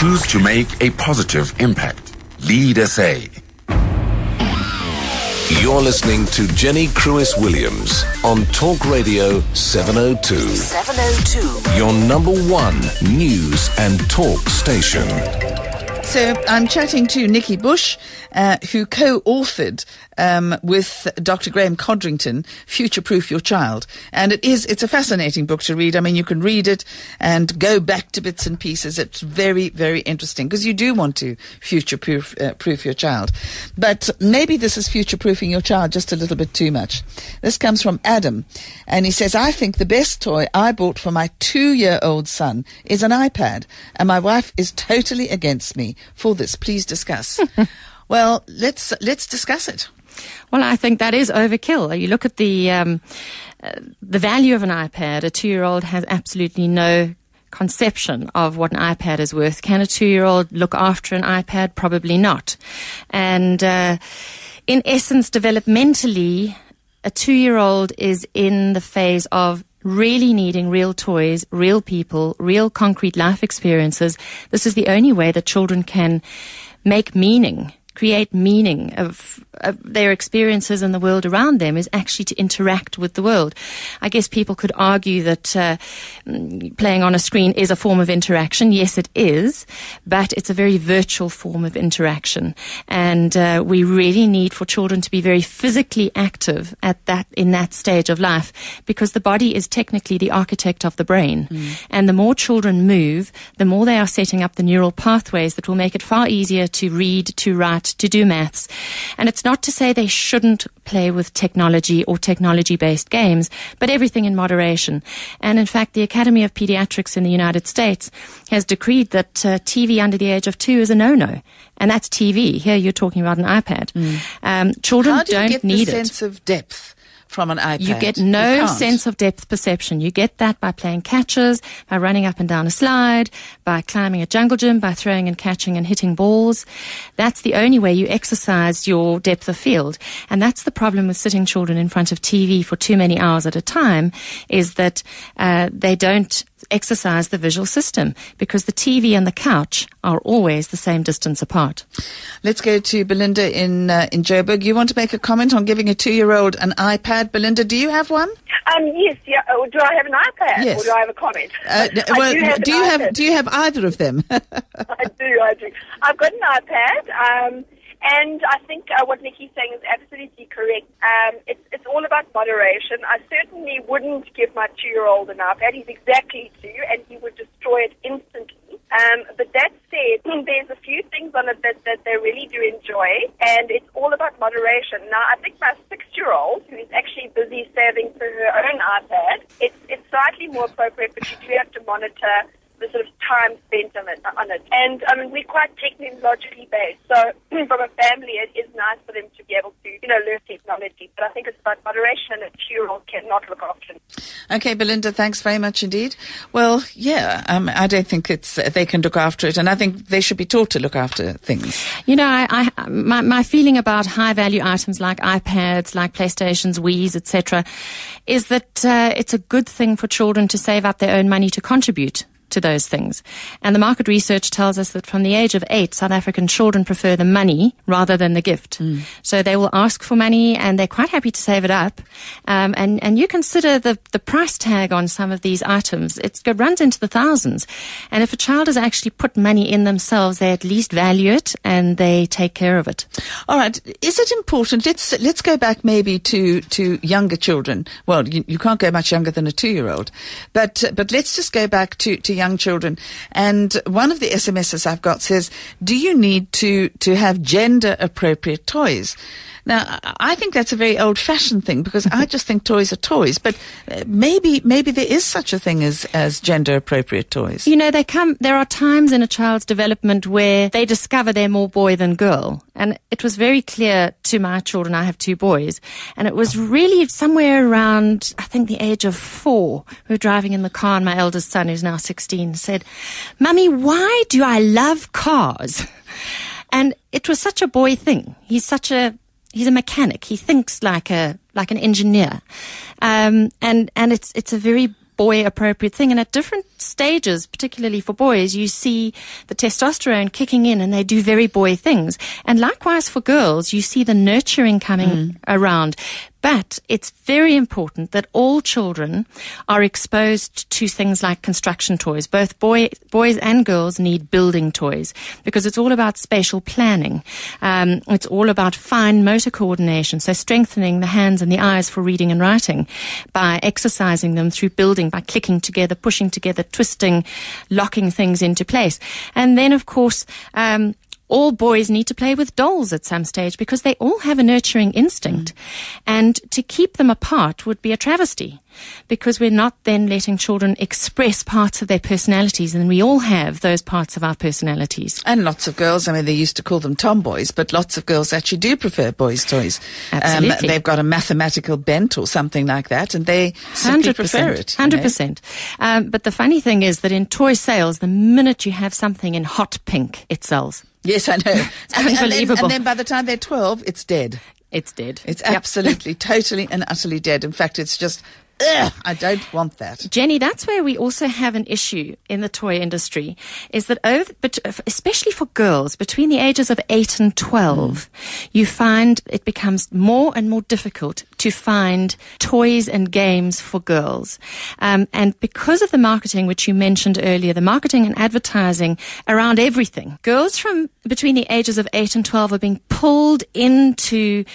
Choose to make a positive impact. Lead SA. You're listening to Jenny Crwys-Williams on Talk Radio 702. 702. Your number one news and talk station. So I'm chatting to Nikki Bush, who co-authored with Dr. Graham Codrington, Future Proof Your Child. And it's a fascinating book to read. I mean, you can read it and go back to bits and pieces. It's very, very interesting because you do want to future-proof your child. But maybe this is future-proofing your child just a little bit too much. This comes from Adam. And he says, I think the best toy I bought for my 2-year-old son is an iPad. And my wife is totally against me for this. Please discuss. Well, let's discuss it. Well, I think that is overkill. You look at the value of an iPad. A 2-year-old has absolutely no conception of what an iPad is worth. Can a 2-year-old look after an iPad? Probably not. And in essence, developmentally, a 2-year-old is in the phase of really needing real toys, real people, real concrete life experiences. This is the only way that children can make meaning, create meaning of their experiences in the world around them, is actually to interact with the world. I guess people could argue that playing on a screen is a form of interaction. Yes, it is, but it's a very virtual form of interaction. And we really need for children to be very physically active in that stage of life, because the body is technically the architect of the brain. And the more children move, the more they are setting up the neural pathways that will make it far easier to read, to write, to do maths. And it's not to say they shouldn't play with technology or technology-based games, but everything in moderation. And in fact, the Academy of Pediatrics in the United States has decreed that TV under the age of 2 is a no-no. And that's TV. Here you're talking about an iPad. Children How do you don't get need the sense of depth from an iPad? You get no sense of depth perception. You get that by playing catches, by running up and down a slide, by climbing a jungle gym, by throwing and catching and hitting balls. That's the only way you exercise your depth of field. And that's the problem with sitting children in front of TV for too many hours at a time, is that they don't exercise the visual system, because the TV and the couch are always the same distance apart. Let's go to Belinda in Joburg. You want to make a comment on giving a 2-year-old an iPad? Belinda, do you have one? Yes. Yeah. Do I have an iPad, yes, or do I have a comment? Do you have either of them? I do. I've got an iPad. And I think what Nikki's saying is absolutely correct. It's all about moderation. I certainly wouldn't give my 2-year-old an iPad. He's exactly 2, and he would destroy it instantly. But that said, there's a few things on it that they really do enjoy, and it's all about moderation. Now, I think my 6-year-old, who is actually busy saving for her own iPad, it's slightly more appropriate, but you do have to monitor the sort of time spent on it. And I mean, we're quite technologically based, so from a family, it is nice for them to be able to, learn technology. But I think it's about moderation, and a 2-year-old cannot look after it. Okay, Belinda, thanks very much indeed. Well, yeah, I don't think they can look after it, and I think they should be taught to look after things. My feeling about high-value items like iPads, like PlayStations, Wiis, etc., is that it's a good thing for children to save up their own money to contribute to those things. And the market research tells us that from the age of 8, South African children prefer the money rather than the gift. So they will ask for money, and they're quite happy to save it up. And you consider the price tag on some of these items. It runs into the thousands. And if a child has actually put money in themselves, they at least value it and they take care of it. All right. Is it important? Let's go back maybe to younger children. Well, you can't go much younger than a 2-year-old. But let's just go back to young children. And one of the SMSs I've got says, do you need to have gender appropriate toys? Now, I think that's a very old-fashioned thing, because I just think toys are toys. But maybe there is such a thing as gender-appropriate toys. There are times in a child's development where they discover they're more boy than girl. And it was very clear to my children, I have 2 boys, and it was really somewhere around, I think, the age of 4. We were driving in the car, and my eldest son, who's now 16, said, "Mummy, why do I love cars?" And it was such a boy thing. He's a mechanic. He thinks like an engineer. And it's a very boy appropriate thing. And at different stages, particularly for boys, you see the testosterone kicking in and they do very boy things. And likewise for girls, you see the nurturing coming around. But it's very important that all children are exposed to things like construction toys. Both boys and girls need building toys because it's all about spatial planning. It's all about fine motor coordination, so strengthening the hands and the eyes for reading and writing by exercising them through building, by clicking together, pushing together, twisting, locking things into place. And then, of course, all boys need to play with dolls at some stage because they all have a nurturing instinct. And to keep them apart would be a travesty because we're not then letting children express parts of their personalities, and we all have those parts of our personalities. And lots of girls, I mean, they used to call them tomboys, but lots of girls actually do prefer boys' toys. Absolutely. They've got a mathematical bent or something like that, and they simply prefer it. 100%. But the funny thing is that in toy sales, the minute you have something in hot pink, it sells. Yes, I know. It's unbelievable. And then by the time they're 12, it's dead. It's dead. It's absolutely, totally and utterly dead. In fact, it's just, I don't want that. Jenny, that's where we also have an issue in the toy industry, is that especially for girls, between the ages of 8 and 12, you find it becomes more and more difficult to find toys and games for girls. And because of the marketing, which you mentioned earlier, the marketing and advertising around everything, girls from between the ages of 8 and 12 are being pulled into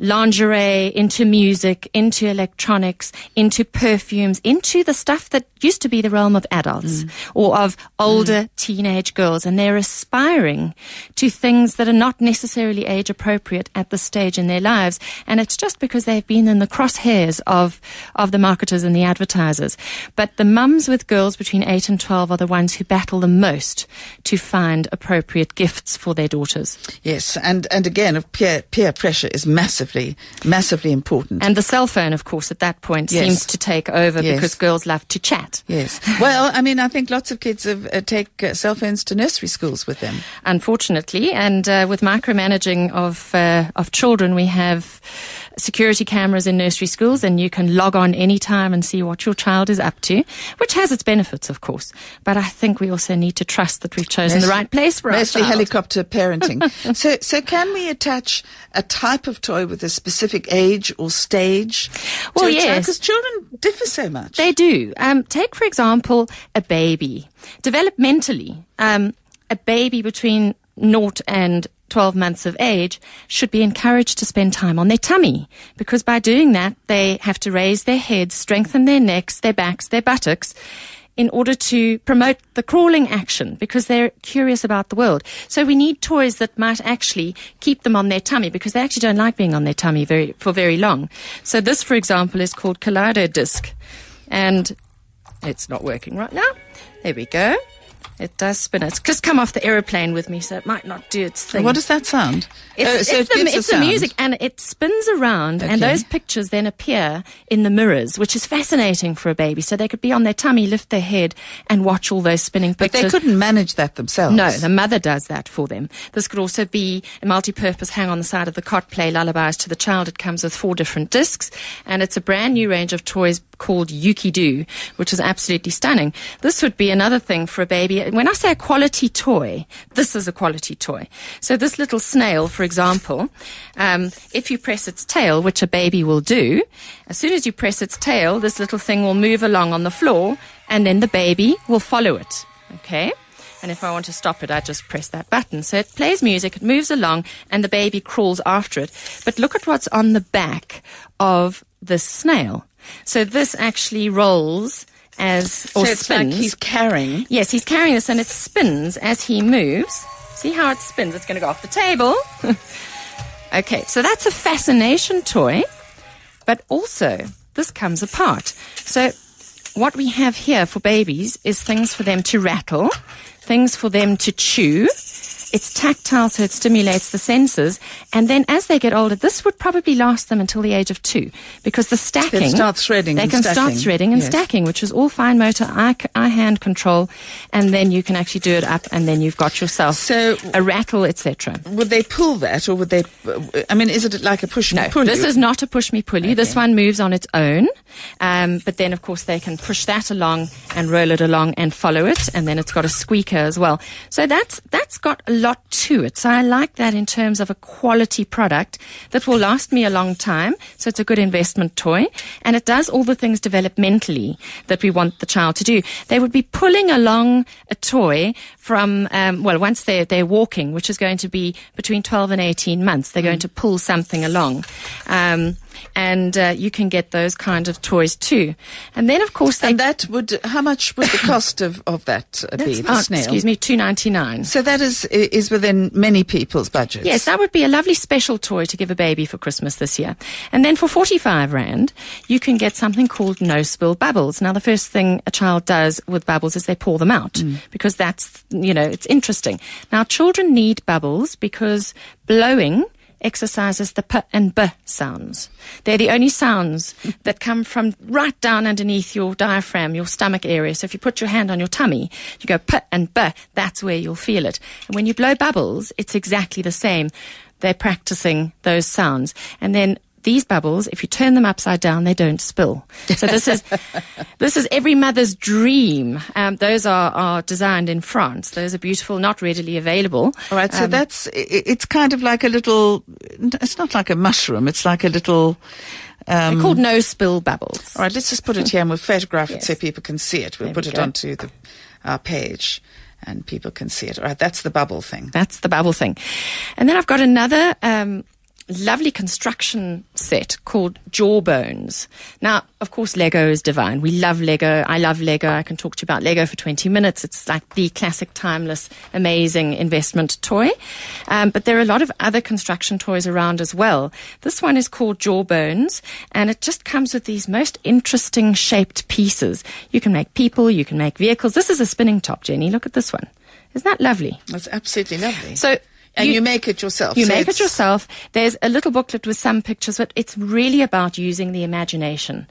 lingerie, into music, into electronics, into perfumes, into the stuff that used to be the realm of adults or of older teenage girls. And they're aspiring to things that are not necessarily age appropriate at this stage in their lives. And it's just because they've been in the crosshairs of the marketers and the advertisers. But the mums with girls between 8 and 12 are the ones who battle the most to find appropriate gifts for their daughters. Yes, and again, peer pressure is massively important. And the cell phone, of course, at that point seems to take over because girls love to chat. Yes. Well, I mean, I think lots of kids take cell phones to nursery schools with them. Unfortunately, and with micromanaging of children, we have security cameras in nursery schools, and you can log on anytime and see what your child is up to, which has its benefits, of course. But I think we also need to trust that we've chosen the right place for our child. Mostly helicopter parenting. So can we attach a type of toy with a specific age or stage? Well, yes. Because children differ so much. They do. Take, for example, a baby. Developmentally, a baby between 0 and 12 months of age should be encouraged to spend time on their tummy, because by doing that, they have to raise their heads, strengthen their necks, their backs, their buttocks, in order to promote the crawling action, because they're curious about the world. So we need toys that might actually keep them on their tummy, because they actually don't like being on their tummy for very long. So this, for example, is called Kaleido Disc, and it's not working right now. There we go. It does spin. It's just come off the aeroplane with me, so it might not do its thing. What does that sound? It's the music, and it spins around, and those pictures then appear in the mirrors, which is fascinating for a baby. So they could be on their tummy, lift their head, and watch all those spinning pictures. But they couldn't manage that themselves. No, the mother does that for them. This could also be a multi-purpose hang on the side of the cot, play lullabies to the child. It comes with 4 different discs, and it's a brand new range of toys called Yuki Do, which is absolutely stunning. This would be another thing for a baby. When I say a quality toy, this is a quality toy. So this little snail, for example, if you press its tail, which a baby will do, as soon as you press its tail, this little thing will move along on the floor, and then the baby will follow it. Okay? And if I want to stop it, I just press that button. So it plays music, it moves along, and the baby crawls after it. But look at what's on the back of this snail. So this actually rolls so it's spins. Like he's carrying. Yes, he's carrying this, and it spins as he moves. See how it spins? It's going to go off the table. Okay, so that's a fascination toy, but also this comes apart. So what we have here for babies is things for them to rattle, things for them to chew, It's tactile, so it stimulates the senses. And then as they get older, this would probably last them until the age of 2, because the stacking... They start threading They and can stacking. start threading and stacking, which is all fine motor eye-hand control. And then you can actually do it up, and then you've got yourself a rattle, etc. Would they pull that, or would they... I mean, is it like a push-me-pull? No, this is not a push-me-pull-you. This one moves on its own. But then, of course, they can push that along and roll it along and follow it. And then it's got a squeaker as well. So that's got a lot to it. So I like that in terms of a quality product that will last me a long time. So it's a good investment toy. And it does all the things developmentally that we want the child to do. They would be pulling along a toy from, once they're walking, which is going to be between 12 and 18 months. They're going to pull something along. And you can get those kind of toys too. And then, of course, how much would the cost of that be, the snail? Excuse me, $2.99. So that is within many people's budgets. Yes, that would be a lovely special toy to give a baby for Christmas this year. And then for 45 Rand, you can get something called no-spill bubbles. Now, the first thing a child does with bubbles is they pour them out, because that's, it's interesting. Now, children need bubbles because blowing exercises the p and b sounds. They're the only sounds that come from right down underneath your diaphragm, your stomach area. So if you put your hand on your tummy, you go p and b, that's where you'll feel it. And when you blow bubbles, it's exactly the same. They're practicing those sounds. And then these bubbles, if you turn them upside down, they don't spill. So this is every mother's dream. Those are designed in France. Those are beautiful, not readily available. All right, so it's kind of like a little, it's not like a mushroom, it's like a little... they're called no-spill bubbles. All right, let's just put it here and we'll photograph it Yes. so people can see it. We'll There put we it go. onto our page and people can see it. All right, that's the bubble thing. That's the bubble thing. And then I've got another lovely construction set called Jawbones. Now, of course, Lego is divine. We love Lego. I love Lego. I can talk to you about Lego for 20 minutes. It's like the classic, timeless, amazing investment toy. But there are a lot of other construction toys around as well. This one is called Jawbones, and it just comes with these most interesting shaped pieces. You can make people, you can make vehicles. This is a spinning top, Jenny. Look at this one. Isn't that lovely? That's absolutely lovely. So, and you make it yourself. You so make it it's- yourself. There's a little booklet with some pictures, but it's really about using the imagination.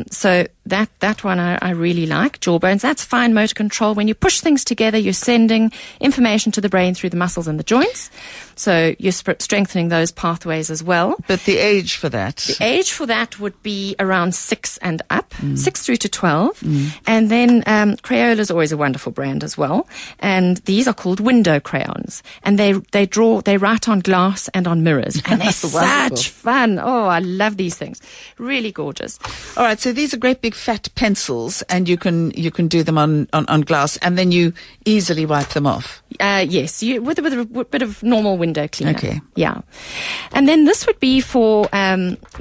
So that one I really like. Jawbones, that's fine motor control. When you push things together, you're sending information to the brain through the muscles and the joints. So you're strengthening those pathways as well. But the age for that? The age for that would be around 6 and up, 6 through to 12. And then Crayola is always a wonderful brand as well. And these are called window crayons. And they write on glass and on mirrors. And they're Wonderful. such fun. Oh, I love these things. Really gorgeous. All right, so these are great big fat pencils, and you can do them on glass, and then you easily wipe them off. Yes, with a bit of normal window cleaner. Okay. Yeah. And then this would be for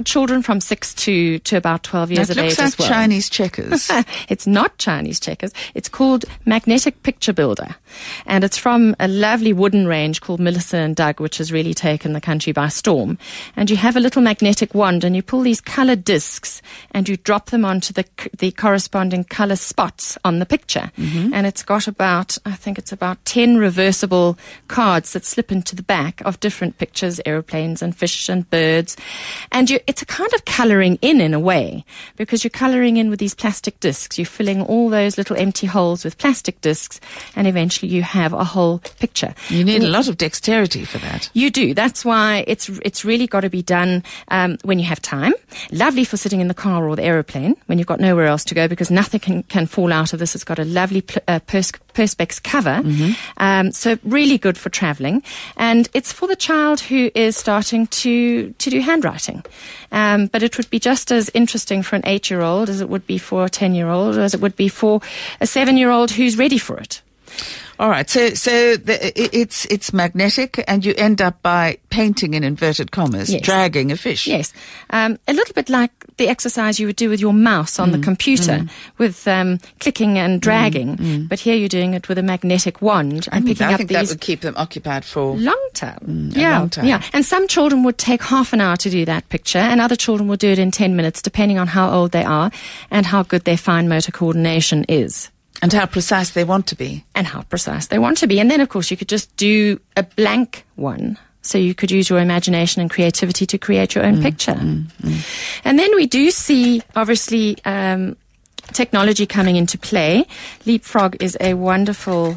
children from 6 to about 12 years It of looks age like as well. Chinese checkers. It's not Chinese checkers. It's called Magnetic Picture Builder. And it's from a lovely wooden range called Melissa and Doug, which has really taken the country by storm. And you have a little magnetic wand and you pull these colored discs and you drop them onto the corresponding color spots on the picture. And it's got about 10 reversible cards that slip into the back of different pictures, aeroplanes and fish and birds. And it's a kind of coloring in a way, because you're coloring in with these plastic discs. You're filling all those little empty holes with plastic discs, and eventually you have a whole picture. You need a lot of dexterity for that. You do. That's why it's really got to be done when you have time. Lovely for sitting in the car or the aeroplane when you've got nowhere else to go, because nothing can fall out of this. It's got a lovely perspex cover, so really good for traveling. And it's for the child who is starting to do handwriting. But it would be just as interesting for an 8-year-old as it would be for a 10-year-old, or as it would be for a 7-year-old who's ready for it. All right, so it's magnetic, and you end up by painting, in inverted commas, Yes. dragging a fish. Yes. A little bit like the exercise you would do with your mouse on the computer with clicking and dragging. But here you're doing it with a magnetic wand and picking I up think that these would keep them occupied for... long term. long time. Yeah. And some children would take half an hour to do that picture, and other children would do it in 10 minutes, depending on how old they are and how good their fine motor coordination is. And how precise they want to be. And then, of course, you could just do a blank one. So you could use your imagination and creativity to create your own picture. And then we do see, obviously, technology coming into play. Leapfrog is a wonderful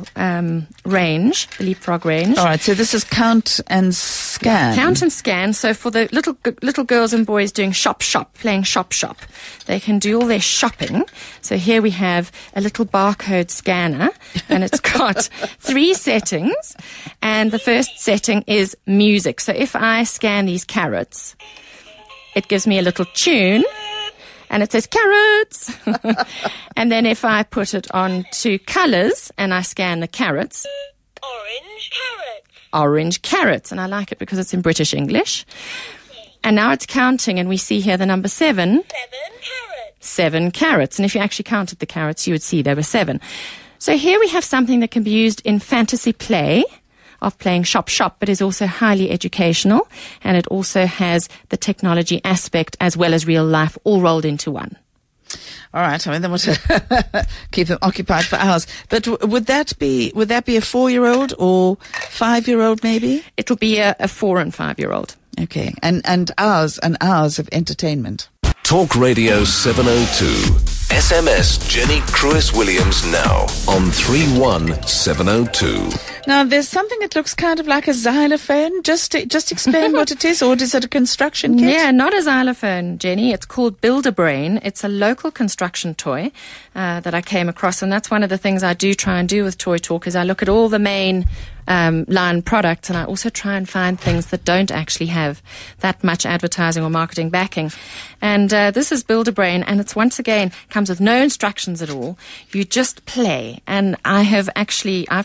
range, the Leapfrog range. All right, so this is count and scan. Count and scan. So for the little girls and boys doing playing shop, they can do all their shopping. So here we have a little barcode scanner, and it's got 3 settings. And the first setting is music. So if I scan these carrots, it gives me a little tune. And it says carrots. And then if I put it on to colours and I scan the carrots. Orange carrots. And I like it because it's in British English. And now it's counting, and we see here the number 7. 7 carrots. And if you actually counted the carrots, you would see there were 7. So here we have something that can be used in fantasy play of playing shop, but is also highly educational, and it also has the technology aspect as well as real life all rolled into one. All right, I mean, then we'll keep them occupied for hours. But would that be a 4-year-old or 5-year-old maybe? It'll be a 4 and 5-year-old. Okay, and hours of entertainment. Talk Radio 702. SMS Jenny Crwys-Williams now on 31702. Now, there's something that looks kind of like a xylophone. Just explain what it is, or is it a construction kit? Yeah, not a xylophone, Jenny. It's called Build-A-Brain. It's a local construction toy that I came across, and that's one of the things I do try and do with Toy Talk is I look at all the main line products, and I also try and find things that don't actually have that much advertising or marketing backing. And this is Build-A-Brain, and it's once again comes with no instructions at all. You just play. And I've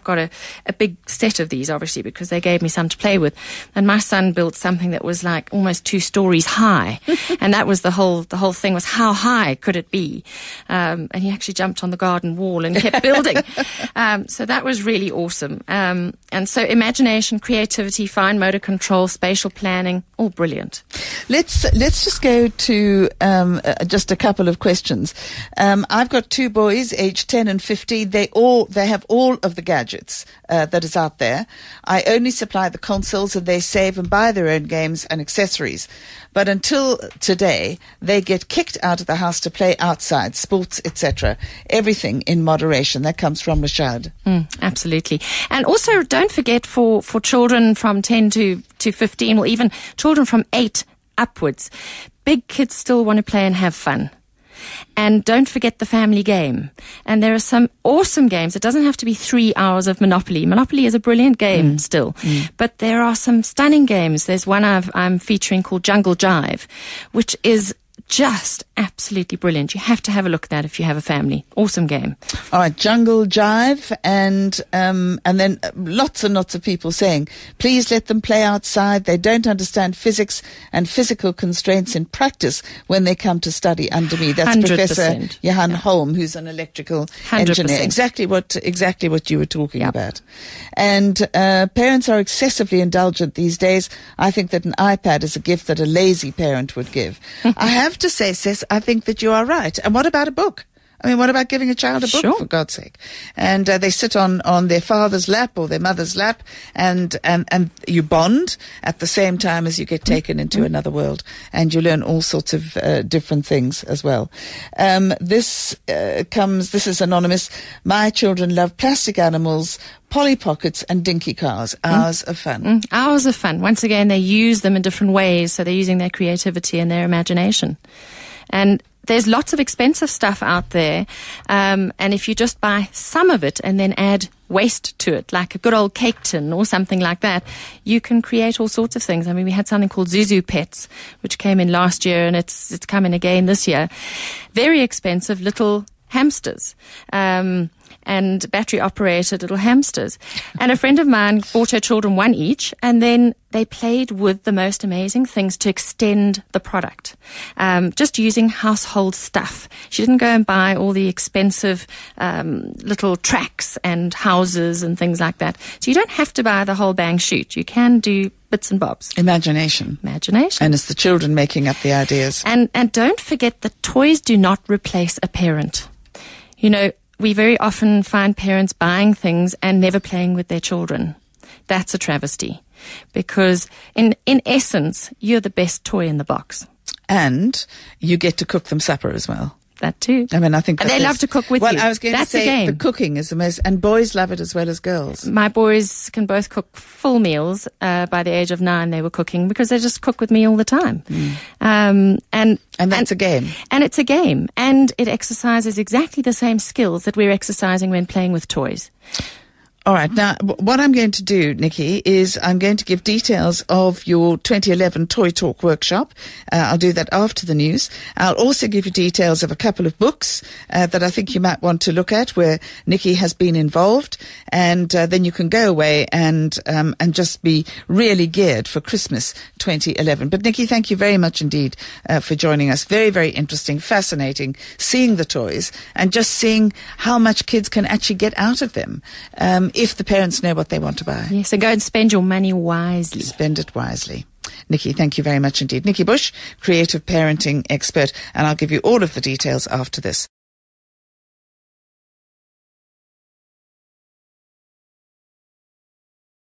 got a big set of these, obviously, because they gave me some to play with. And my son built something that was like almost 2 stories high. And that was the whole thing was how high could it be? And he actually jumped on the garden wall and kept building. So that was really awesome. And so imagination, creativity, fine motor control, spatial planning, all brilliant. Let's just go to just a couple of questions. I've got 2 boys, aged 10 and 15. They have all of the gadgets that is out there. I only supply the consoles, and they save and buy their own games and accessories. But until today, they get kicked out of the house to play outside, sports, etc. Everything in moderation. That comes from Rashad. Absolutely. And also, don't forget for children from 10 to 15, or even children from 8 upwards, big kids still want to play and have fun. And don't forget the family game. And there are some awesome games. It doesn't have to be 3 hours of Monopoly. Monopoly is a brilliant game still. But there are some stunning games. There's one I'm featuring called Jungle Jive, which is just absolutely brilliant. You have to have a look at that if you have a family. Awesome game. All right, Jungle Jive, and then lots and lots of people saying, please let them play outside. They don't understand physics and physical constraints in practice when they come to study under me. That's 100%. Professor Johan Holm, who's an electrical 100%. Engineer. Exactly what you were talking about. And parents are excessively indulgent these days. I think that an iPad is a gift that a lazy parent would give. I have to say, sis, I think that you are right. And what about a book? I mean, what about giving a child a book, sure, for God's sake? And they sit on their father's lap or their mother's lap, and you bond at the same time as you get taken into another world, and you learn all sorts of different things as well. This is anonymous. My children love plastic animals, Polly Pockets and dinky cars. Hours of fun. Hours of fun. Once again, they use them in different ways, so they're using their creativity and their imagination. And there's lots of expensive stuff out there, and if you just buy some of it and then add waste to it, like a good old cake tin or something like that, you can create all sorts of things. I mean, we had something called Zuzu Pets, which came in last year, and it's coming again this year. Very expensive little hamsters. And battery-operated little hamsters. And a friend of mine bought her children one each, and then they played with the most amazing things to extend the product, just using household stuff. She didn't go and buy all the expensive little tracks and houses and things like that. So you don't have to buy the whole bang shoot. You can do bits and bobs. Imagination. And it's the children making up the ideas. And don't forget that toys do not replace a parent. You know, we very often find parents buying things and never playing with their children. That's a travesty, because in essence, you're the best toy in the box. And you get to cook them supper as well. That too. I mean, I think and they love to cook with you. Well, I was going That's to say a game. the cooking is the most, and boys love it as well as girls. My boys can both cook full meals. By the age of 9, they were cooking because they just cook with me all the time. And that's a game. And it's a game. And it exercises exactly the same skills that we're exercising when playing with toys. All right. Now, what I'm going to do, Nikki, is I'm going to give details of your 2011 Toy Talk workshop. I'll do that after the news. I'll also give you details of a couple of books that I think you might want to look at where Nikki has been involved. And then you can go away and just be really geared for Christmas 2011. But Nikki, thank you very much indeed for joining us. Very, very interesting, fascinating, seeing the toys and just seeing how much kids can actually get out of them. If the parents know what they want to buy. Yes, so go and spend your money wisely. Spend it wisely. Nikki, thank you very much indeed. Nikki Bush, creative parenting expert, and I'll give you all of the details after this.